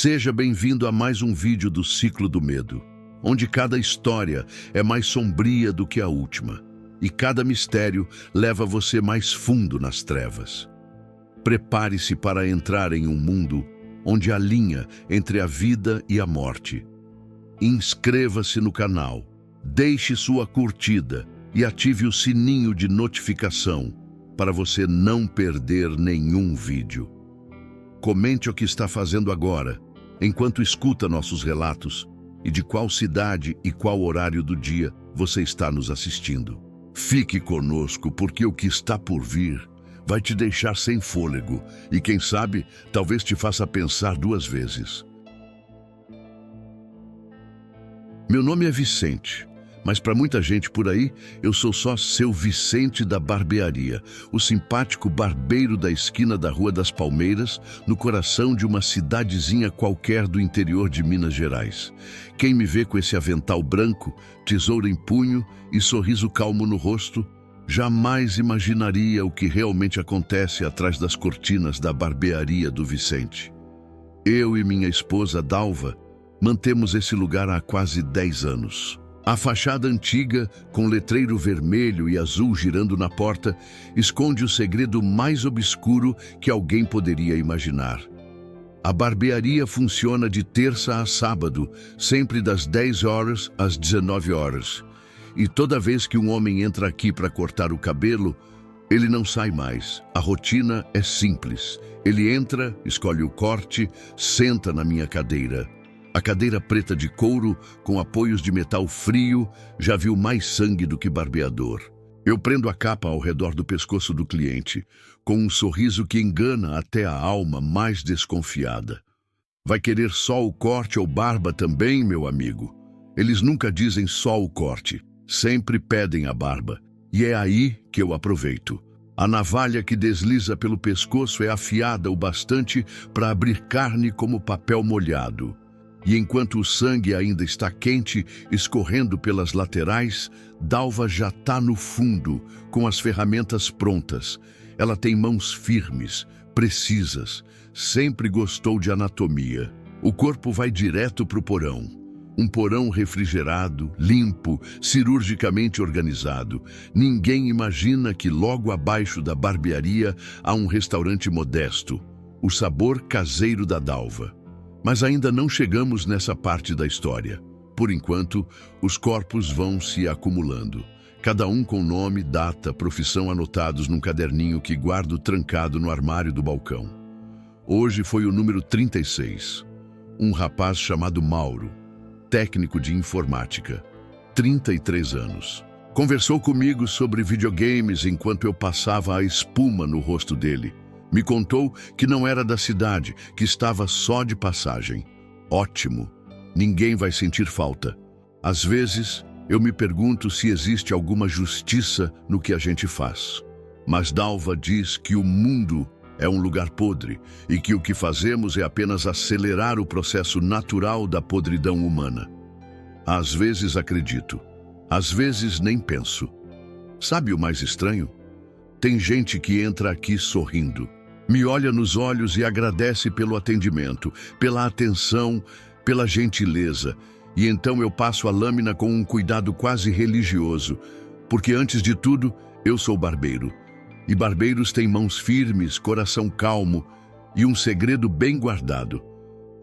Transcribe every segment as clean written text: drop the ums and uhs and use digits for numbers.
Seja bem-vindo a mais um vídeo do Ciclo do Medo, onde cada história é mais sombria do que a última, e cada mistério leva você mais fundo nas trevas. Prepare-se para entrar em um mundo onde há linha entre a vida e a morte. Inscreva-se no canal, deixe sua curtida e ative o sininho de notificação para você não perder nenhum vídeo. Comente o que está fazendo agora, enquanto escuta nossos relatos, e de qual cidade e qual horário do dia você está nos assistindo. Fique conosco, porque o que está por vir vai te deixar sem fôlego e, quem sabe, talvez te faça pensar duas vezes. Meu nome é Vicente, mas para muita gente por aí, eu sou só seu Vicente da Barbearia, o simpático barbeiro da esquina da Rua das Palmeiras, no coração de uma cidadezinha qualquer do interior de Minas Gerais. Quem me vê com esse avental branco, tesoura em punho e sorriso calmo no rosto, jamais imaginaria o que realmente acontece atrás das cortinas da barbearia do Vicente. Eu e minha esposa Dalva mantemos esse lugar há quase 10 anos. A fachada antiga, com letreiro vermelho e azul girando na porta, esconde o segredo mais obscuro que alguém poderia imaginar. A barbearia funciona de terça a sábado, sempre das 10 horas às 19 horas. E toda vez que um homem entra aqui para cortar o cabelo, ele não sai mais. A rotina é simples. Ele entra, escolhe o corte, senta na minha cadeira. A cadeira preta de couro, com apoios de metal frio, já viu mais sangue do que barbeador. Eu prendo a capa ao redor do pescoço do cliente, com um sorriso que engana até a alma mais desconfiada. Vai querer só o corte ou barba também, meu amigo? Eles nunca dizem só o corte, sempre pedem a barba. E é aí que eu aproveito. A navalha que desliza pelo pescoço é afiada o bastante para abrir carne como papel molhado. E enquanto o sangue ainda está quente, escorrendo pelas laterais, Dalva já está no fundo, com as ferramentas prontas. Ela tem mãos firmes, precisas, sempre gostou de anatomia. O corpo vai direto para o porão. Um porão refrigerado, limpo, cirurgicamente organizado. Ninguém imagina que logo abaixo da barbearia há um restaurante modesto, o sabor caseiro da Dalva. Mas ainda não chegamos nessa parte da história. Por enquanto, os corpos vão se acumulando, cada um com nome, data, profissão anotados num caderninho que guardo trancado no armário do balcão. Hoje foi o número 36. Um rapaz chamado Mauro, técnico de informática, 33 anos. Conversou comigo sobre videogames enquanto eu passava a espuma no rosto dele. Me contou que não era da cidade, que estava só de passagem. Ótimo, ninguém vai sentir falta. Às vezes, eu me pergunto se existe alguma justiça no que a gente faz. Mas Dalva diz que o mundo é um lugar podre e que o que fazemos é apenas acelerar o processo natural da podridão humana. Às vezes acredito, às vezes nem penso. Sabe o mais estranho? Tem gente que entra aqui sorrindo. Me olha nos olhos e agradece pelo atendimento, pela atenção, pela gentileza. E então eu passo a lâmina com um cuidado quase religioso, porque antes de tudo, eu sou barbeiro. E barbeiros têm mãos firmes, coração calmo e um segredo bem guardado.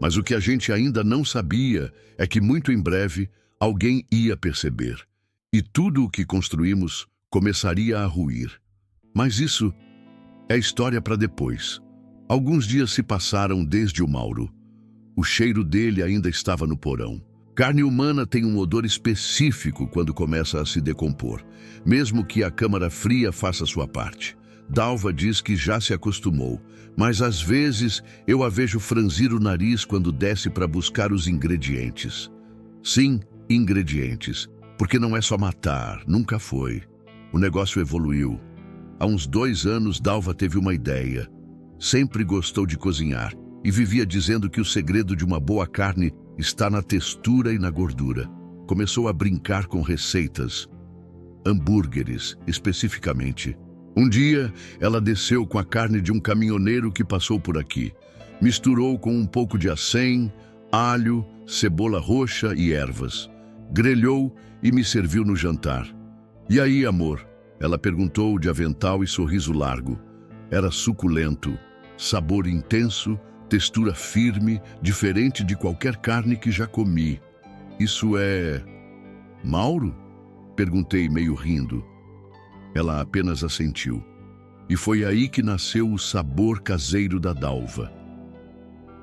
Mas o que a gente ainda não sabia é que muito em breve alguém ia perceber. E tudo o que construímos começaria a ruir. Mas isso é história para depois. Alguns dias se passaram desde o Mauro. O cheiro dele ainda estava no porão. Carne humana tem um odor específico quando começa a se decompor, mesmo que a câmara fria faça sua parte. Dalva diz que já se acostumou, mas às vezes eu a vejo franzir o nariz quando desce para buscar os ingredientes. Sim, ingredientes, porque não é só matar, nunca foi. O negócio evoluiu. Há uns 2 anos, Dalva teve uma ideia. Sempre gostou de cozinhar e vivia dizendo que o segredo de uma boa carne está na textura e na gordura. Começou a brincar com receitas, hambúrgueres especificamente. Um dia, ela desceu com a carne de um caminhoneiro que passou por aqui. Misturou com um pouco de acém, alho, cebola roxa e ervas. Grelhou e me serviu no jantar. "E aí, amor?" Ela perguntou de avental e sorriso largo. Era suculento, sabor intenso, textura firme, diferente de qualquer carne que já comi. "Isso é... Mauro?" Perguntei, meio rindo. Ela apenas assentiu. E foi aí que nasceu o sabor caseiro da Dalva.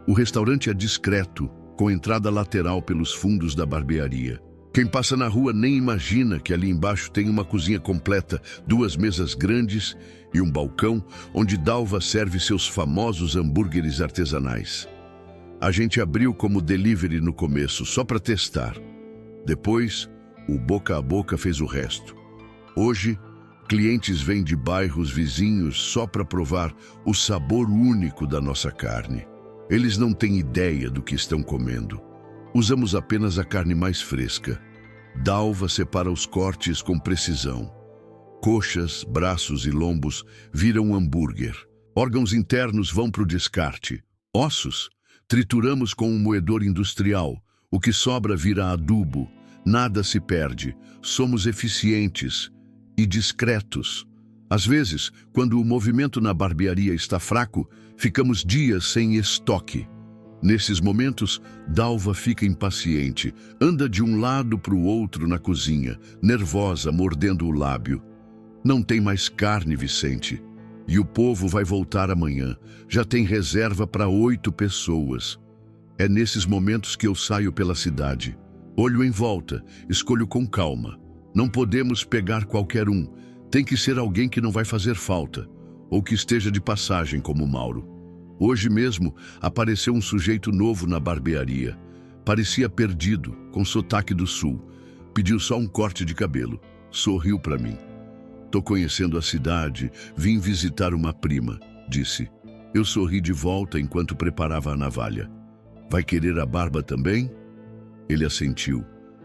O restaurante é discreto, com entrada lateral pelos fundos da barbearia. Quem passa na rua nem imagina que ali embaixo tem uma cozinha completa, 2 mesas grandes e um balcão onde Dalva serve seus famosos hambúrgueres artesanais. A gente abriu como delivery no começo, só para testar. Depois, o boca a boca fez o resto. Hoje, clientes vêm de bairros vizinhos só para provar o sabor único da nossa carne. Eles não têm ideia do que estão comendo. Usamos apenas a carne mais fresca. Dalva separa os cortes com precisão. Coxas, braços e lombos viram hambúrguer. Órgãos internos vão para o descarte. Ossos, trituramos com um moedor industrial. O que sobra vira adubo. Nada se perde. Somos eficientes e discretos. Às vezes, quando o movimento na barbearia está fraco, ficamos dias sem estoque. Nesses momentos, Dalva fica impaciente, anda de um lado para o outro na cozinha, nervosa, mordendo o lábio. "Não tem mais carne, Vicente. E o povo vai voltar amanhã. Já tem reserva para 8 pessoas. É nesses momentos que eu saio pela cidade. Olho em volta, escolho com calma. Não podemos pegar qualquer um. Tem que ser alguém que não vai fazer falta, ou que esteja de passagem, como Mauro. Hoje mesmo apareceu um sujeito novo na barbearia. Parecia perdido, com sotaque do sul. Pediu só um corte de cabelo. Sorriu para mim. "Tô conhecendo a cidade, vim visitar uma prima", disse. Eu sorri de volta enquanto preparava a navalha. "Vai querer a barba também?" Ele assentiu,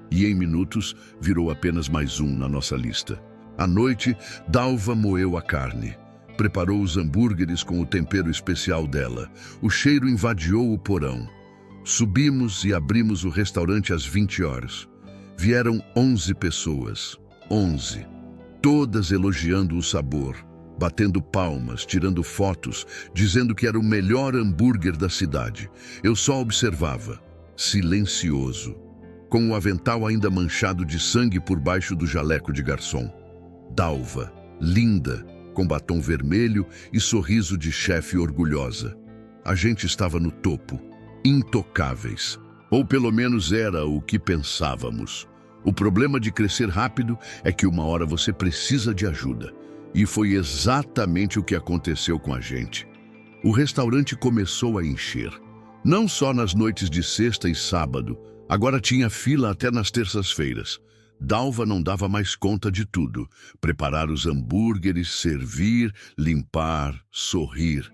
e em minutos virou apenas mais um na nossa lista. À noite, Dalva moeu a carne. Preparou os hambúrgueres com o tempero especial dela. O cheiro invadiu o porão. Subimos e abrimos o restaurante às 20 horas. Vieram 11 pessoas. 11. Todas elogiando o sabor, batendo palmas, tirando fotos, dizendo que era o melhor hambúrguer da cidade. Eu só observava, silencioso, com o avental ainda manchado de sangue por baixo do jaleco de garçom. Dalva, linda, com batom vermelho e sorriso de chefe orgulhosa. A gente estava no topo, intocáveis. Ou pelo menos era o que pensávamos. O problema de crescer rápido é que uma hora você precisa de ajuda. E foi exatamente o que aconteceu com a gente. O restaurante começou a encher. Não só nas noites de sexta e sábado, agora tinha fila até nas terças-feiras. Dalva não dava mais conta de tudo. Preparar os hambúrgueres, servir, limpar, sorrir.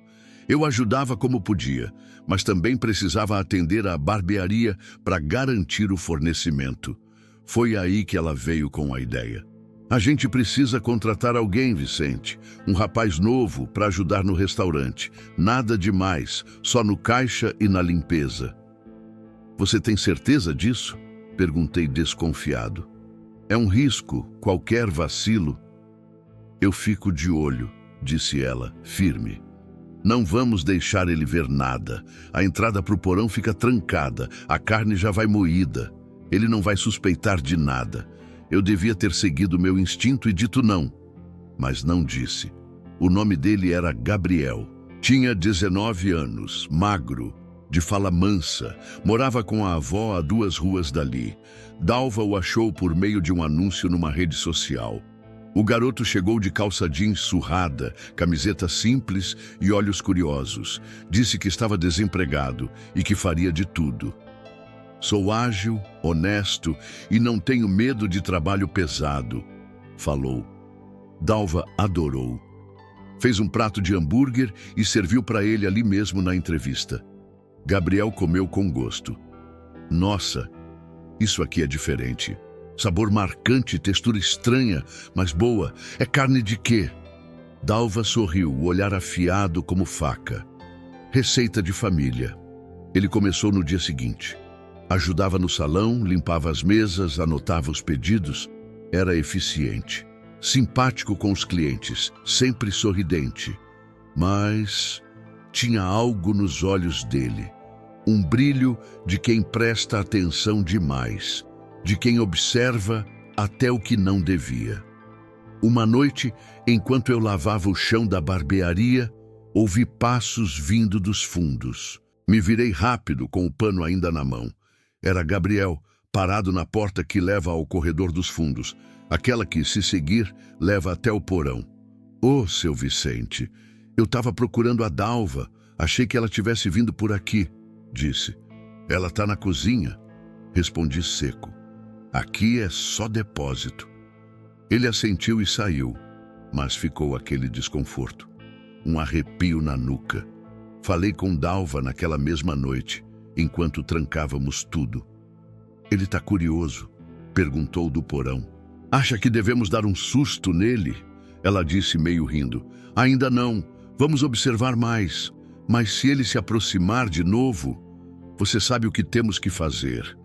Eu ajudava como podia, mas também precisava atender à barbearia para garantir o fornecimento. Foi aí que ela veio com a ideia. "A gente precisa contratar alguém, Vicente. Um rapaz novo para ajudar no restaurante. Nada demais, só no caixa e na limpeza." "Você tem certeza disso?" Perguntei desconfiado. "É um risco, qualquer vacilo." "Eu fico de olho", disse ela, firme. "Não vamos deixar ele ver nada. A entrada para o porão fica trancada, a carne já vai moída. Ele não vai suspeitar de nada. Eu devia ter seguido meu instinto e dito não, mas não disse. O nome dele era Gabriel. Tinha 19 anos, magro, de fala mansa, morava com a avó a 2 ruas dali. Dalva o achou por meio de um anúncio numa rede social. O garoto chegou de calça jeans surrada, camiseta simples e olhos curiosos. Disse que estava desempregado e que faria de tudo. "Sou ágil, honesto e não tenho medo de trabalho pesado", falou. Dalva adorou. Fez um prato de hambúrguer e serviu para ele ali mesmo na entrevista. Gabriel comeu com gosto. "Nossa, isso aqui é diferente. Sabor marcante, textura estranha, mas boa. É carne de quê?" Dalva sorriu, o olhar afiado como faca. Receita de família. Ele começou no dia seguinte. Ajudava no salão, limpava as mesas, anotava os pedidos. Era eficiente. Simpático com os clientes, sempre sorridente. Mas tinha algo nos olhos dele. Um brilho de quem presta atenção demais, de quem observa até o que não devia. Uma noite, enquanto eu lavava o chão da barbearia, ouvi passos vindo dos fundos. Me virei rápido, com o pano ainda na mão. Era Gabriel, parado na porta que leva ao corredor dos fundos, aquela que, se seguir, leva até o porão. Ô, seu Vicente, eu estava procurando a Dalva. Achei que ela tivesse vindo por aqui, disse. Ela está na cozinha, respondi seco. Aqui é só depósito. Ele assentiu e saiu, mas ficou aquele desconforto. Um arrepio na nuca. Falei com Dalva naquela mesma noite, enquanto trancávamos tudo. Ele está curioso, perguntou do porão. Acha que devemos dar um susto nele? Ela disse meio rindo. Ainda não, vamos observar mais. Mas se ele se aproximar de novo, você sabe o que temos que fazer.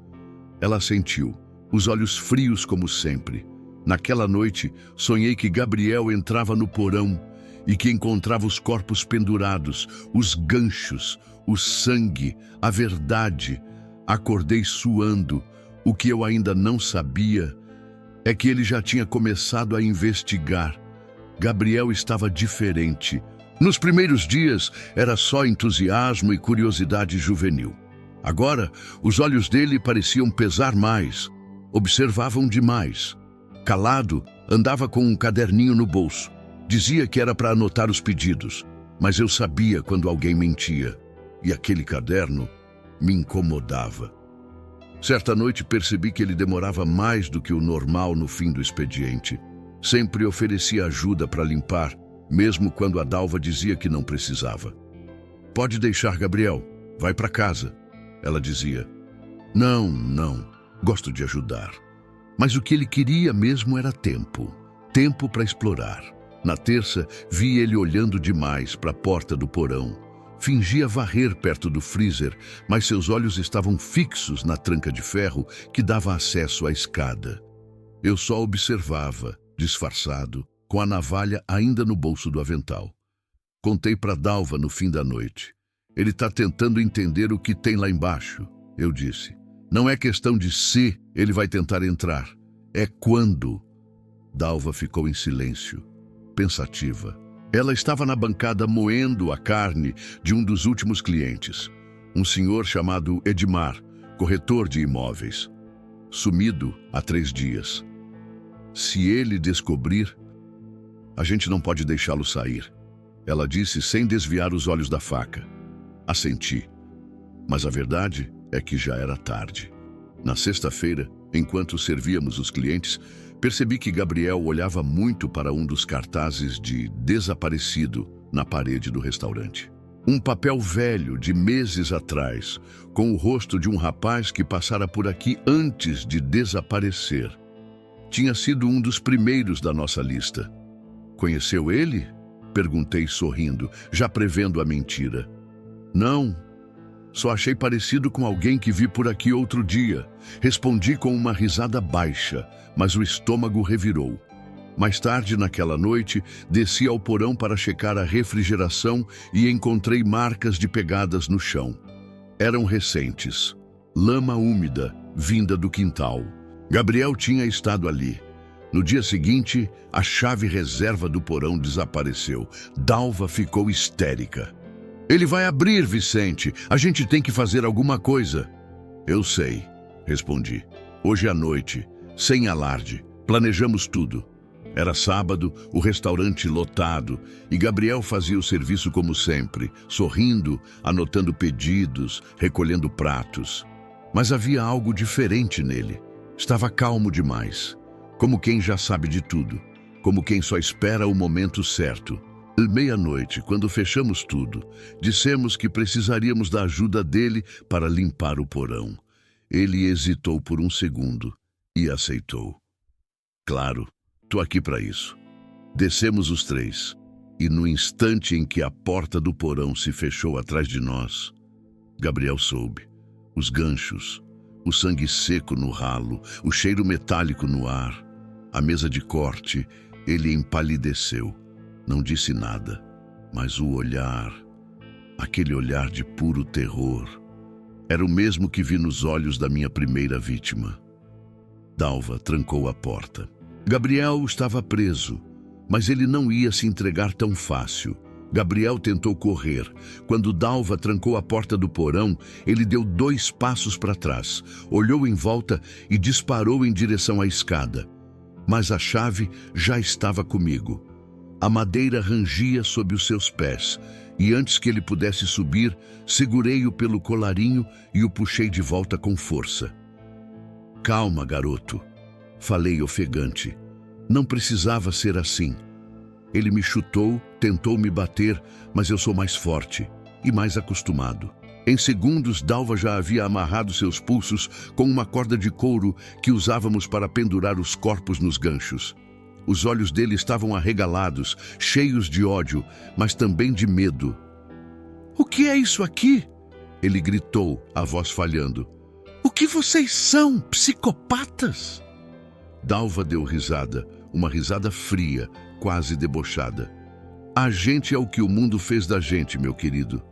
Ela assentiu, os olhos frios como sempre. Naquela noite, sonhei que Gabriel entrava no porão e que encontrava os corpos pendurados, os ganchos, o sangue, a verdade. Acordei suando. O que eu ainda não sabia é que ele já tinha começado a investigar. Gabriel estava diferente. Nos primeiros dias, era só entusiasmo e curiosidade juvenil. Agora, os olhos dele pareciam pesar mais. Observavam demais. Calado, andava com um caderninho no bolso. Dizia que era para anotar os pedidos, mas eu sabia quando alguém mentia. E aquele caderno me incomodava. Certa noite percebi que ele demorava mais do que o normal no fim do expediente. Sempre oferecia ajuda para limpar, mesmo quando a Dalva dizia que não precisava. Pode deixar, Gabriel, vai para casa, ela dizia. Não, gosto de ajudar. Mas o que ele queria mesmo era tempo. Tempo para explorar. Na terça, vi ele olhando demais para a porta do porão. Fingia varrer perto do freezer, mas seus olhos estavam fixos na tranca de ferro que dava acesso à escada. Eu só observava, disfarçado, com a navalha ainda no bolso do avental. Contei para Dalva no fim da noite. Ele está tentando entender o que tem lá embaixo, eu disse. Não é questão de se ele vai tentar entrar, é quando. Dalva ficou em silêncio, pensativa. Ela estava na bancada moendo a carne de um dos últimos clientes, um senhor chamado Edmar, corretor de imóveis. Sumido há 3 dias. Se ele descobrir, a gente não pode deixá-lo sair, ela disse sem desviar os olhos da faca. Assenti, mas a verdade é que já era tarde. Na sexta-feira, enquanto servíamos os clientes, percebi que Gabriel olhava muito para um dos cartazes de desaparecido na parede do restaurante. Um papel velho de meses atrás, com o rosto de um rapaz que passara por aqui antes de desaparecer. Tinha sido um dos primeiros da nossa lista. Conheceu ele? Perguntei sorrindo, já prevendo a mentira. Não. Só achei parecido com alguém que vi por aqui outro dia. Respondi com uma risada baixa, mas o estômago revirou. Mais tarde, naquela noite, desci ao porão para checar a refrigeração e encontrei marcas de pegadas no chão. Eram recentes. Lama úmida, vinda do quintal. Gabriel tinha estado ali. No dia seguinte, a chave reserva do porão desapareceu. Dalva ficou histérica. Ele vai abrir, Vicente. A gente tem que fazer alguma coisa. Eu sei, respondi. Hoje à noite, sem alarde, planejamos tudo. Era sábado, o restaurante lotado, e Gabriel fazia o serviço como sempre, sorrindo, anotando pedidos, recolhendo pratos. Mas havia algo diferente nele. Estava calmo demais, como quem já sabe de tudo, como quem só espera o momento certo. Meia-noite, quando fechamos tudo, dissemos que precisaríamos da ajuda dele para limpar o porão. Ele hesitou por um segundo e aceitou. Claro, tô aqui para isso. Descemos os 3. E no instante em que a porta do porão se fechou atrás de nós, Gabriel soube. Os ganchos, o sangue seco no ralo, o cheiro metálico no ar, a mesa de corte, ele empalideceu. Não disse nada, mas o olhar, aquele olhar de puro terror, era o mesmo que vi nos olhos da minha primeira vítima. Dalva trancou a porta. Gabriel estava preso, mas ele não ia se entregar tão fácil. Gabriel tentou correr. Quando Dalva trancou a porta do porão, ele deu 2 passos para trás, olhou em volta e disparou em direção à escada. Mas a chave já estava comigo. A madeira rangia sob os seus pés, e antes que ele pudesse subir, segurei-o pelo colarinho e o puxei de volta com força. Calma, garoto, falei ofegante. Não precisava ser assim. Ele me chutou, tentou me bater, mas eu sou mais forte e mais acostumado. Em segundos, Dalva já havia amarrado seus pulsos com uma corda de couro que usávamos para pendurar os corpos nos ganchos. Os olhos dele estavam arregalados, cheios de ódio, mas também de medo. "O que é isso aqui?" ele gritou, a voz falhando. "O que vocês são, psicopatas?" Dalva deu risada, uma risada fria, quase debochada. "A gente é o que o mundo fez da gente, meu querido.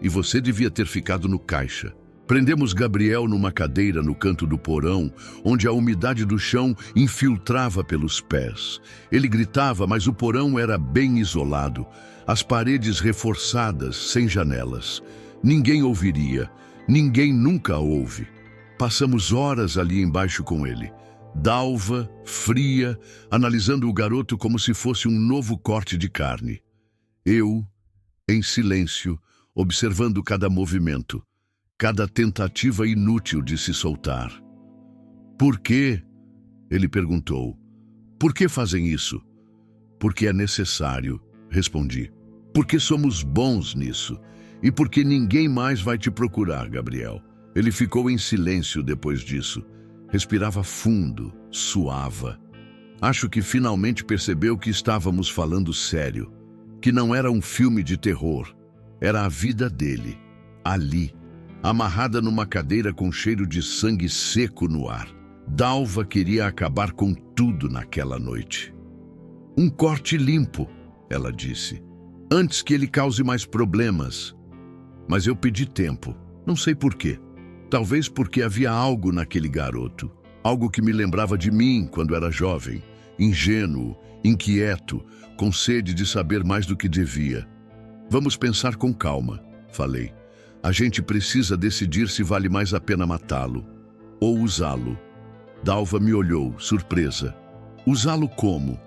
E você devia ter ficado no caixa." Prendemos Gabriel numa cadeira no canto do porão, onde a umidade do chão infiltrava pelos pés. Ele gritava, mas o porão era bem isolado, as paredes reforçadas, sem janelas. Ninguém ouviria, ninguém nunca ouve. Passamos horas ali embaixo com ele. Dalva, fria, analisando o garoto como se fosse um novo corte de carne. Eu, em silêncio, observando cada movimento, cada tentativa inútil de se soltar. "Por quê?" ele perguntou. "Por que fazem isso?" "Porque é necessário", respondi. "Porque somos bons nisso. E porque ninguém mais vai te procurar, Gabriel." Ele ficou em silêncio depois disso. Respirava fundo, suava. Acho que finalmente percebeu que estávamos falando sério. Que não era um filme de terror. Era a vida dele, ali, amarrada numa cadeira com cheiro de sangue seco no ar. Dalva queria acabar com tudo naquela noite. "Um corte limpo", ela disse, "antes que ele cause mais problemas." Mas eu pedi tempo, não sei por quê. Talvez porque havia algo naquele garoto, algo que me lembrava de mim quando era jovem, ingênuo, inquieto, com sede de saber mais do que devia. "Vamos pensar com calma", falei. "A gente precisa decidir se vale mais a pena matá-lo ou usá-lo." Dalva me olhou, surpresa. "Usá-lo como?"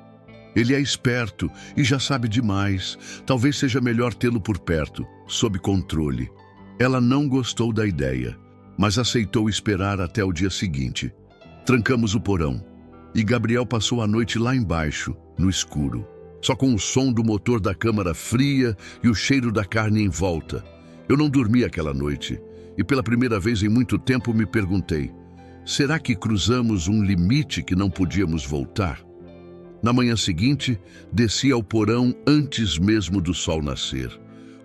"Ele é esperto e já sabe demais. Talvez seja melhor tê-lo por perto, sob controle." Ela não gostou da ideia, mas aceitou esperar até o dia seguinte. Trancamos o porão e Gabriel passou a noite lá embaixo, no escuro, só com o som do motor da câmara fria e o cheiro da carne em volta. Eu não dormi aquela noite e pela primeira vez em muito tempo me perguntei: será que cruzamos um limite que não podíamos voltar? Na manhã seguinte, desci ao porão antes mesmo do sol nascer.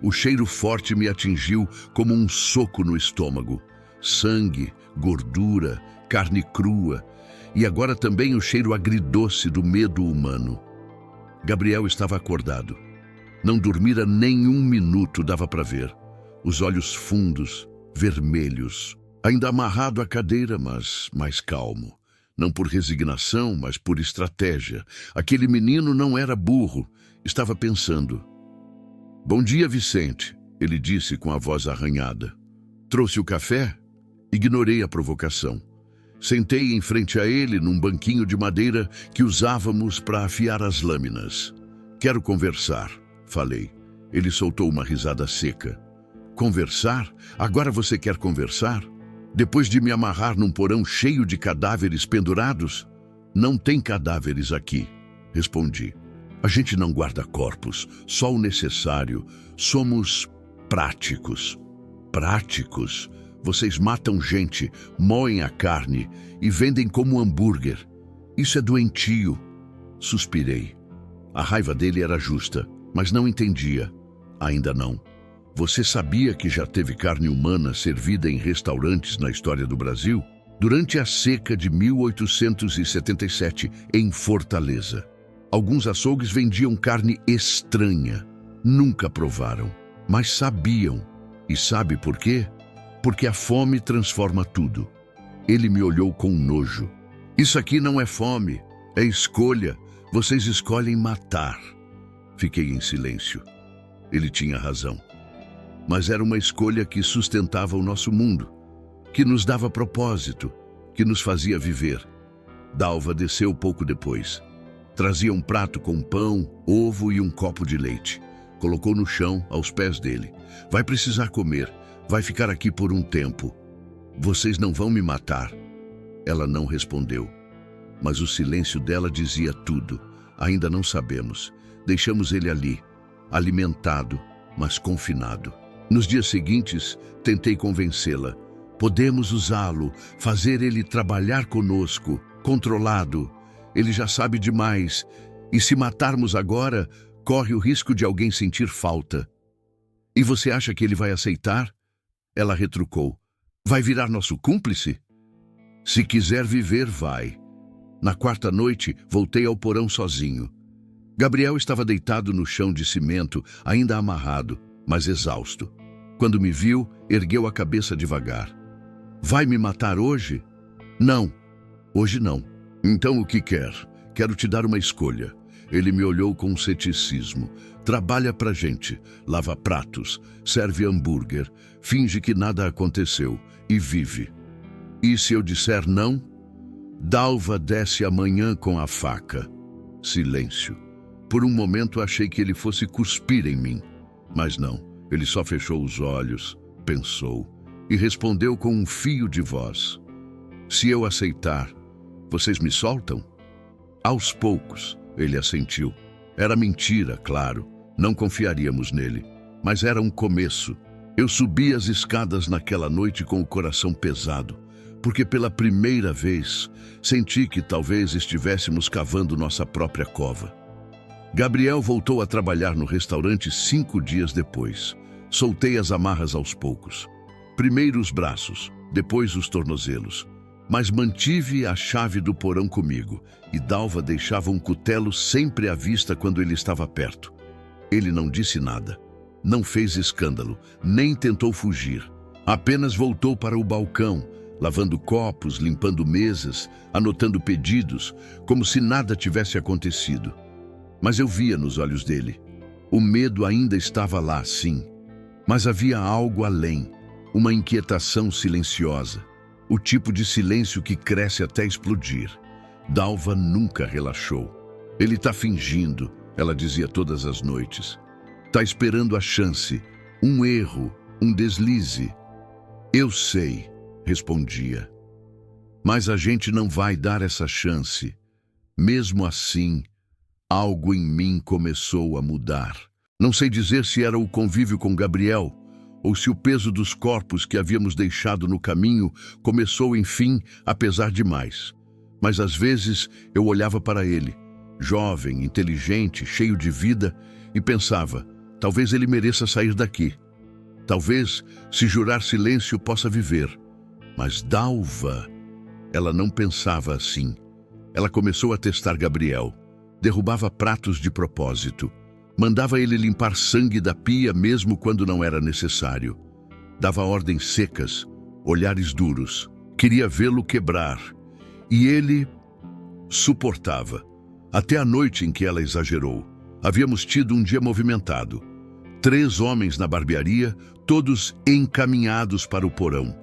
O cheiro forte me atingiu como um soco no estômago. Sangue, gordura, carne crua e agora também o cheiro agridoce do medo humano. Gabriel estava acordado. Não dormira nem um minuto, dava para ver. Os olhos fundos, vermelhos, ainda amarrado à cadeira, mas mais calmo. Não por resignação, mas por estratégia. Aquele menino não era burro, estava pensando. "Bom dia, Vicente", ele disse com a voz arranhada. "Trouxe o café?" Ignorei a provocação. Sentei em frente a ele num banquinho de madeira que usávamos para afiar as lâminas. "Quero conversar", falei. Ele soltou uma risada seca. "Conversar? Agora você quer conversar? Depois de me amarrar num porão cheio de cadáveres pendurados?" "Não tem cadáveres aqui", respondi. "A gente não guarda corpos, só o necessário. Somos práticos." "Práticos? Vocês matam gente, moem a carne e vendem como hambúrguer. Isso é doentio." Suspirei. A raiva dele era justa. mas não entendia. Ainda não. Você sabia que já teve carne humana servida em restaurantes na história do Brasil? Durante a seca de 1877, em Fortaleza. Alguns açougues vendiam carne estranha. Nunca provaram, mas sabiam. E sabe por quê? Porque a fome transforma tudo. Ele me olhou com nojo. Isso aqui não é fome, é escolha. Vocês escolhem matar. Fiquei em silêncio. Ele tinha razão. Mas era uma escolha que sustentava o nosso mundo, que nos dava propósito, que nos fazia viver. Dalva desceu pouco depois. Trazia um prato com pão, ovo e um copo de leite. Colocou no chão, aos pés dele. Vai precisar comer. Vai ficar aqui por um tempo. Vocês não vão me matar. Ela não respondeu. Mas o silêncio dela dizia tudo. Ainda não sabemos. Deixamos ele ali, alimentado, mas confinado. Nos dias seguintes, tentei convencê-la. Podemos usá-lo, fazer ele trabalhar conosco, controlado. Ele já sabe demais. E se matarmos agora, corre o risco de alguém sentir falta. E você acha que ele vai aceitar? Ela retrucou. Vai virar nosso cúmplice? Se quiser viver, vai. Na quarta noite, voltei ao porão sozinho. Gabriel estava deitado no chão de cimento, ainda amarrado, mas exausto. Quando me viu, ergueu a cabeça devagar. Vai me matar hoje? Não, hoje não. Então o que quer? Quero te dar uma escolha. Ele me olhou com ceticismo. Trabalha pra gente, lava pratos, serve hambúrguer, finge que nada aconteceu e vive. E se eu disser não? Dalva desce amanhã com a faca. Silêncio. Por um momento achei que ele fosse cuspir em mim, mas não. Ele só fechou os olhos, pensou e respondeu com um fio de voz. Se eu aceitar, vocês me soltam? Aos poucos, ele assentiu. Era mentira, claro. Não confiaríamos nele. Mas era um começo. Eu subi as escadas naquela noite com o coração pesado, porque pela primeira vez senti que talvez estivéssemos cavando nossa própria cova. Gabriel voltou a trabalhar no restaurante 5 dias depois. Soltei as amarras aos poucos. Primeiro os braços, depois os tornozelos. Mas mantive a chave do porão comigo, e Dalva deixava um cutelo sempre à vista quando ele estava perto. Ele não disse nada, não fez escândalo, nem tentou fugir. Apenas voltou para o balcão, lavando copos, limpando mesas, anotando pedidos, como se nada tivesse acontecido. Mas eu via nos olhos dele. O medo ainda estava lá, sim. Mas havia algo além, uma inquietação silenciosa. O tipo de silêncio que cresce até explodir. Dalva nunca relaxou. Ele está fingindo, ela dizia todas as noites. Está esperando a chance, um erro, um deslize. Eu sei, respondia. Mas a gente não vai dar essa chance. Mesmo assim, algo em mim começou a mudar. Não sei dizer se era o convívio com Gabriel, ou se o peso dos corpos que havíamos deixado no caminho começou, enfim, a pesar demais. Mas às vezes eu olhava para ele, jovem, inteligente, cheio de vida, e pensava, talvez ele mereça sair daqui. Talvez, se jurar silêncio, possa viver. Mas Dalva, ela não pensava assim. Ela começou a testar Gabriel. Derrubava pratos de propósito. Mandava ele limpar sangue da pia mesmo quando não era necessário. Dava ordens secas, olhares duros. Queria vê-lo quebrar. E ele suportava. Até a noite em que ela exagerou. Havíamos tido um dia movimentado. 3 homens na barbearia, todos encaminhados para o porão.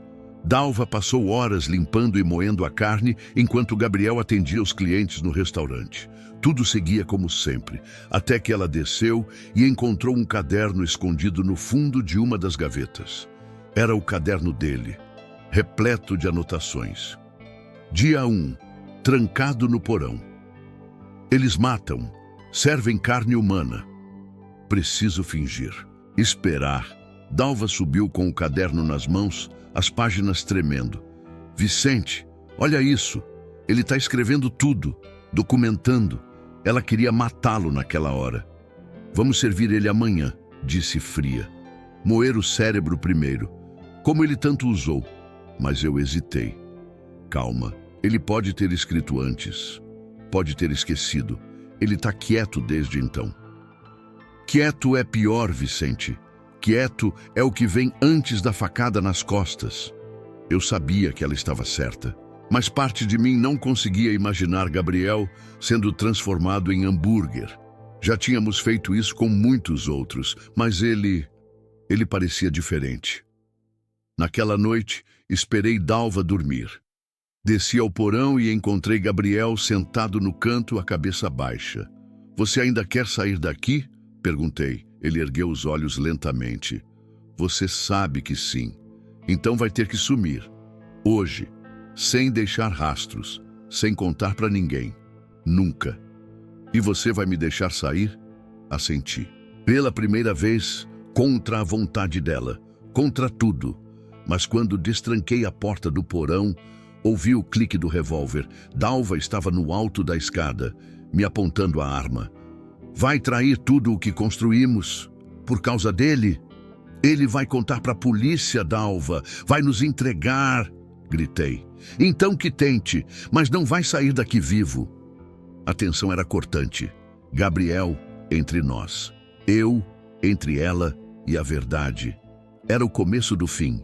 Dalva passou horas limpando e moendo a carne, enquanto Gabriel atendia os clientes no restaurante. Tudo seguia como sempre, até que ela desceu e encontrou um caderno escondido no fundo de uma das gavetas. Era o caderno dele, repleto de anotações. Dia 1, trancado no porão. Eles matam, servem carne humana. Preciso fingir. Esperar. Dalva subiu com o caderno nas mãos, as páginas tremendo. Vicente, olha isso. Ele está escrevendo tudo, documentando. Ela queria matá-lo naquela hora. Vamos servir ele amanhã, disse fria. Moer o cérebro primeiro, como ele tanto usou. Mas eu hesitei. Calma, ele pode ter escrito antes. Pode ter esquecido. Ele está quieto desde então. Quieto é pior, Vicente. Quieto é o que vem antes da facada nas costas. Eu sabia que ela estava certa, mas parte de mim não conseguia imaginar Gabriel sendo transformado em hambúrguer. Já tínhamos feito isso com muitos outros, mas ele parecia diferente. Naquela noite, esperei Dalva dormir. Desci ao porão e encontrei Gabriel sentado no canto, a cabeça baixa. Você ainda quer sair daqui? Perguntei. Ele ergueu os olhos lentamente. Você sabe que sim. Então vai ter que sumir. Hoje, sem deixar rastros, sem contar para ninguém. Nunca. E você vai me deixar sair? Assenti. Pela primeira vez, contra a vontade dela, contra tudo. Mas quando destranquei a porta do porão, ouvi o clique do revólver. Dalva estava no alto da escada, me apontando a arma. Vai trair tudo o que construímos? Por causa dele? Ele vai contar para a polícia, Dalva. Vai nos entregar, gritei. Então que tente, mas não vai sair daqui vivo. A tensão era cortante. Gabriel entre nós. Eu entre ela e a verdade. Era o começo do fim.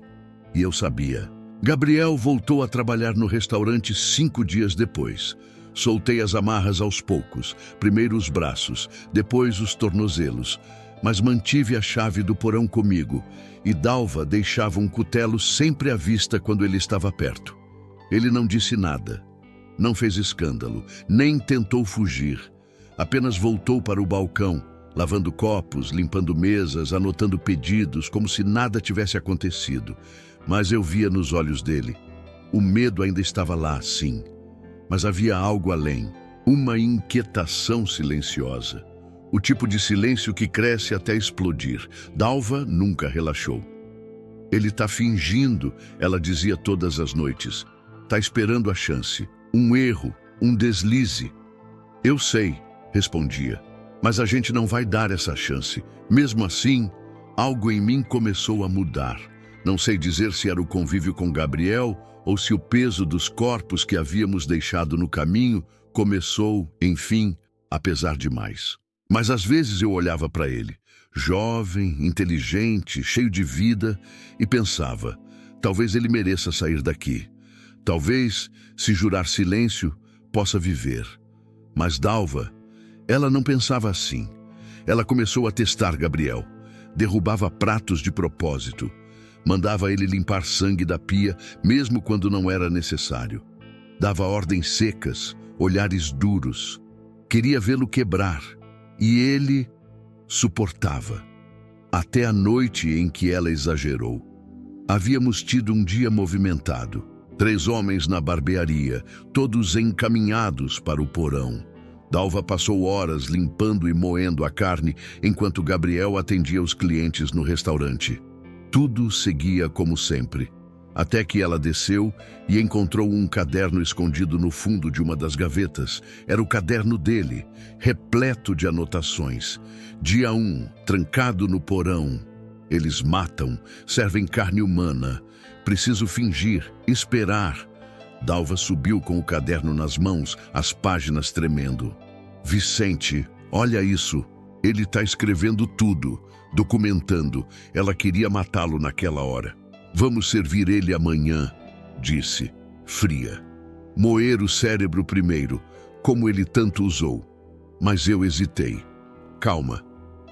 E eu sabia. Gabriel voltou a trabalhar no restaurante 5 dias depois. Soltei as amarras aos poucos, primeiro os braços, depois os tornozelos, mas mantive a chave do porão comigo, e Dalva deixava um cutelo sempre à vista quando ele estava perto. Ele não disse nada, não fez escândalo, nem tentou fugir. Apenas voltou para o balcão, lavando copos, limpando mesas, anotando pedidos, como se nada tivesse acontecido. Mas eu via nos olhos dele. O medo ainda estava lá, sim. Mas havia algo além, uma inquietação silenciosa. O tipo de silêncio que cresce até explodir. Dalva nunca relaxou. Ele está fingindo, ela dizia todas as noites. Está esperando a chance, um erro, um deslize. Eu sei, respondia, mas a gente não vai dar essa chance. Mesmo assim, algo em mim começou a mudar. Não sei dizer se era o convívio com Gabriel ou se o peso dos corpos que havíamos deixado no caminho começou, enfim, a pesar demais. Mas às vezes eu olhava para ele, jovem, inteligente, cheio de vida, e pensava, talvez ele mereça sair daqui. Talvez, se jurar silêncio, possa viver. Mas Dalva, ela não pensava assim. Ela começou a testar Gabriel. Derrubava pratos de propósito. Mandava ele limpar sangue da pia, mesmo quando não era necessário. Dava ordens secas, olhares duros. Queria vê-lo quebrar. E ele suportava. Até a noite em que ela exagerou. Havíamos tido um dia movimentado. 3 homens na barbearia, todos encaminhados para o porão. Dalva passou horas limpando e moendo a carne, enquanto Gabriel atendia os clientes no restaurante. Tudo seguia como sempre, até que ela desceu e encontrou um caderno escondido no fundo de uma das gavetas. Era o caderno dele, repleto de anotações. Dia 1, trancado no porão. Eles matam, servem carne humana. Preciso fingir, esperar. Dalva subiu com o caderno nas mãos, as páginas tremendo. Vicente, olha isso. Ele está escrevendo tudo. Documentando, ela queria matá-lo naquela hora. Vamos servir ele amanhã, disse, fria. Moer o cérebro primeiro, como ele tanto usou. Mas eu hesitei. Calma,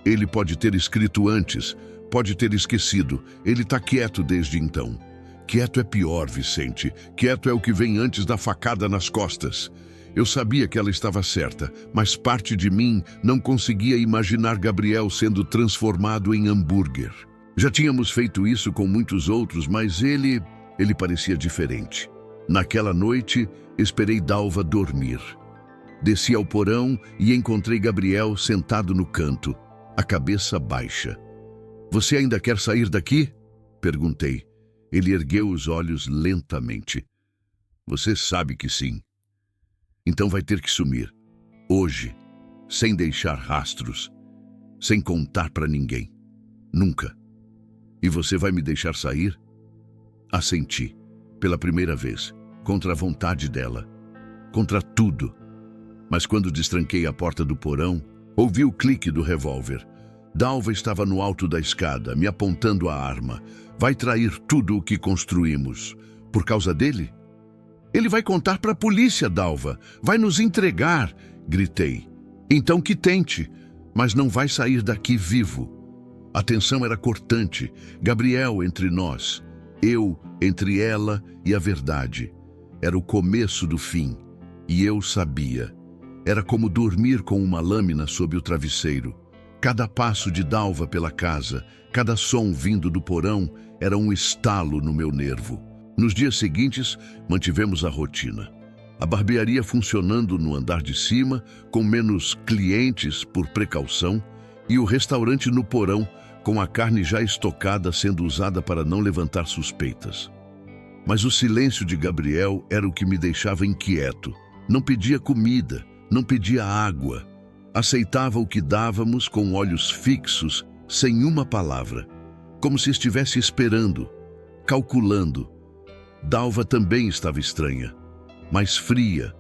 ele pode ter escrito antes, pode ter esquecido, ele está quieto desde então. Quieto é pior, Vicente, quieto é o que vem antes da facada nas costas. Eu sabia que ela estava certa, mas parte de mim não conseguia imaginar Gabriel sendo transformado em hambúrguer. Já tínhamos feito isso com muitos outros, mas ele parecia diferente. Naquela noite, esperei Dalva dormir. Desci ao porão e encontrei Gabriel sentado no canto, a cabeça baixa. Você ainda quer sair daqui? Perguntei. Ele ergueu os olhos lentamente. Você sabe que sim. Então vai ter que sumir. Hoje, sem deixar rastros. sem contar para ninguém. Nunca. E você vai me deixar sair? Assenti, pela primeira vez, contra a vontade dela, contra tudo. Mas quando destranquei a porta do porão, ouvi o clique do revólver. Dalva estava no alto da escada, me apontando a arma. Vai trair tudo o que construímos. Por causa dele? Ele vai contar para a polícia, Dalva. Vai nos entregar, gritei. Então que tente, mas não vai sair daqui vivo. A tensão era cortante. Gabriel entre nós. Eu entre ela e a verdade. Era o começo do fim. E eu sabia. Era como dormir com uma lâmina sob o travesseiro. Cada passo de Dalva pela casa, cada som vindo do porão, era um estalo no meu nervo. Nos dias seguintes, mantivemos a rotina. A barbearia funcionando no andar de cima, com menos clientes por precaução, e o restaurante no porão, com a carne já estocada sendo usada para não levantar suspeitas. Mas o silêncio de Gabriel era o que me deixava inquieto. Não pedia comida, não pedia água. Aceitava o que dávamos com olhos fixos, sem uma palavra, como se estivesse esperando, calculando. Dalva também estava estranha, mais fria,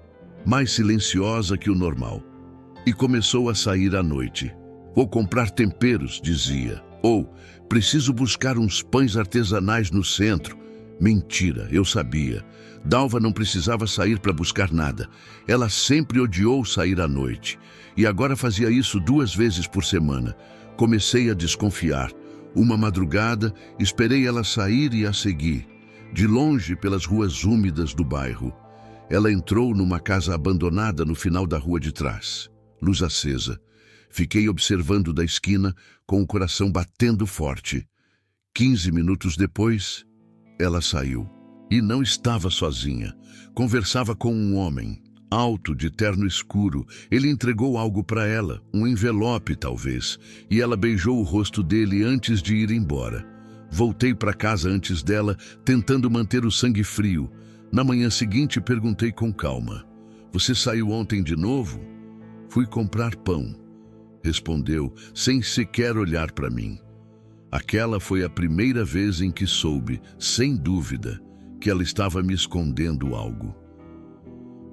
mais silenciosa que o normal. E começou a sair à noite. Vou comprar temperos, dizia. Ou, preciso buscar uns pães artesanais no centro. Mentira, eu sabia. Dalva não precisava sair para buscar nada. Ela sempre odiou sair à noite. E agora fazia isso 2 vezes por semana. Comecei a desconfiar. Uma madrugada, esperei ela sair e a segui. De longe pelas ruas úmidas do bairro. Ela entrou numa casa abandonada no final da rua de trás. Luz acesa. Fiquei observando da esquina, com o coração batendo forte. 15 minutos depois, ela saiu. E não estava sozinha. Conversava com um homem, alto, de terno escuro. Ele entregou algo para ela, um envelope talvez, e ela beijou o rosto dele antes de ir embora. Voltei para casa antes dela, tentando manter o sangue frio. Na manhã seguinte, perguntei com calma. Você saiu ontem de novo? Fui comprar pão. Respondeu, sem sequer olhar para mim. Aquela foi a primeira vez em que soube, sem dúvida, que ela estava me escondendo algo.